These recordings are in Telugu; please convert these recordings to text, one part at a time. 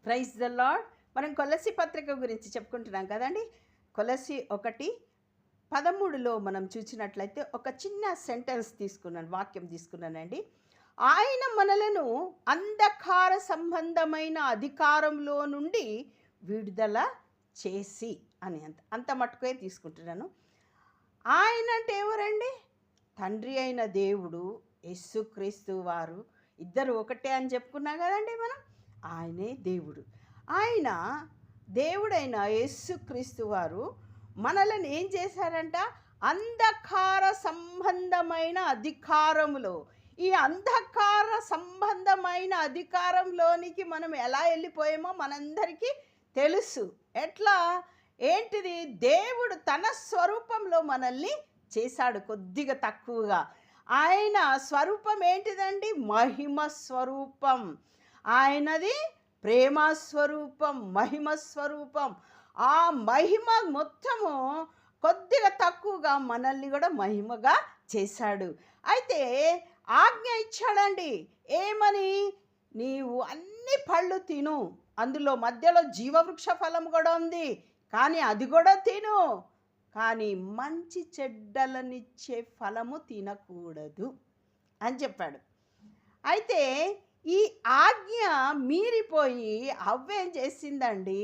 Praise the lord. మనం కొలస్సీ పత్రిక గురించి చెప్పుకుంటున్నాం కదండి. కొలస్సీ 1:13లో మనం చూసినట్లయితే ఒక చిన్న సెంటెన్స్ తీసుకున్నాను, వాక్యం తీసుకున్నానండి. ఆయన మనలను అంధకార సంబంధమైన అధికారంలో నుండి విడుదల చేసి అని అంత మట్టుకే తీసుకుంటున్నాను. ఆయన అంటే ఎవరండి? తండ్రి అయిన దేవుడు, యేసుక్రీస్తు వారు ఇద్దరు ఒకటే అని చెప్పుకున్నాం కదండి మనం. ఆయనే దేవుడు. ఆయన దేవుడైన యేసుక్రీస్తు వారు మనలను ఏం చేశారంట? అంధకార సంబంధమైన అధికారములో, ఈ అంధకార సంబంధమైన అధికారంలోనికి మనం ఎలా వెళ్ళిపోయామో మనందరికీ తెలుసు. ఎట్లా? ఏంటిది? దేవుడు తన స్వరూపంలో మనల్ని చేశాడు, కొద్దిగా తక్కువగా. ఆయన స్వరూపం ఏంటిదండి? మహిమ స్వరూపం. ఆయనది ప్రేమ స్వరూపం, మహిమ స్వరూపం. ఆ మహిమ మొత్తము కొద్దిగా తక్కువగా మనల్ని కూడా మహిమగా చేశాడు. అయితే ఆజ్ఞ ఇచ్చాడండి. ఏమని? నీవు అన్ని పళ్ళు తిను, అందులో మధ్యలో జీవవృక్ష ఫలం కూడా ఉంది, కానీ అది కూడా తిను, కానీ మంచి చెడ్డలనిచ్చే ఫలము తినకూడదు అని చెప్పాడు. అయితే ఈ ఆజ్ఞ మీరిపోయి అవ్వేం చేసిందండి?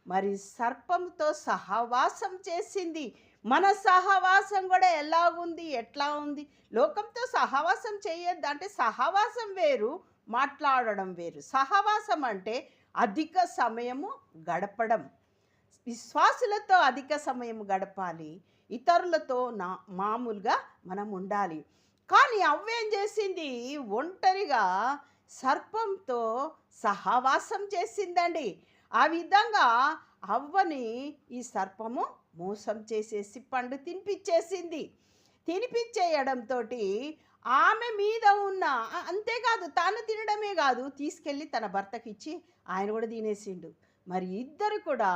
మరి సర్పంతో సహవాసం చేసింది. మన సహవాసం కూడా ఎలాగుంది, ఎట్లా ఉంది? లోకంతో సహవాసం చేయొద్దు అంటే సహవాసం వేరు, మాట్లాడడం వేరు. సహవాసం అంటే అధిక సమయము గడపడం. విశ్వాసులతో అధిక సమయం గడపాలి, ఇతరులతో మామూలుగా మనం ఉండాలి. కానీ అవ్వేం చేసింది? ఒంటరిగా సర్పంతో సహవాసం చేసిందండి. ఆ విధంగా అవ్వని ఈ సర్పము మోసం చేసేసి పండు తినిపించేసింది. తినిపించేయడంతో ఆమె మీద ఉన్న, అంతేకాదు తాను తినడమే కాదు, తీసుకెళ్ళి తన భర్తకిచ్చి ఆయన కూడా తినేసిండు. మరి ఇద్దరు కూడా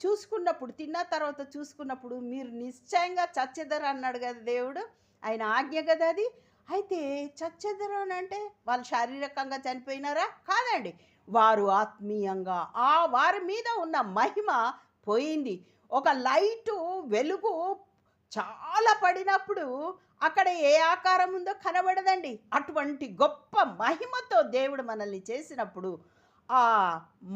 చూసుకున్నప్పుడు, తిన్న తర్వాత చూసుకున్నప్పుడు మీరు నిశ్చయంగా చచ్చెదరు అన్నాడు కదా దేవుడు. ఆయన ఆజ్ఞ కదా అది. అయితే చచ్చెదరు అని అంటే వాళ్ళు శారీరకంగా చనిపోయినారా? కాదండి, వారు ఆత్మీయంగా వారి మీద ఉన్న మహిమ పోయింది. ఒక లైటు వెలుగు చాలా పడినప్పుడు అక్కడ ఏ ఆకారం ఉందో కనబడదండి. అటువంటి గొప్ప మహిమతో దేవుడు మనల్ని చేసినప్పుడు ఆ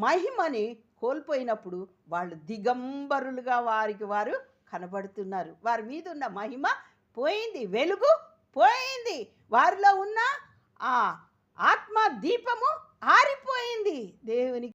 మహిమని కోల్పోయినప్పుడు వాళ్ళు దిగంబరులుగా వారికి వారు కనబడుతున్నారు. వారి మీద ఉన్న మహిమ పోయింది, వెలుగు పోయింది, వారిలో ఉన్న ఆ ఆత్మ దీపము ఆరిపోయింది. దేవునికి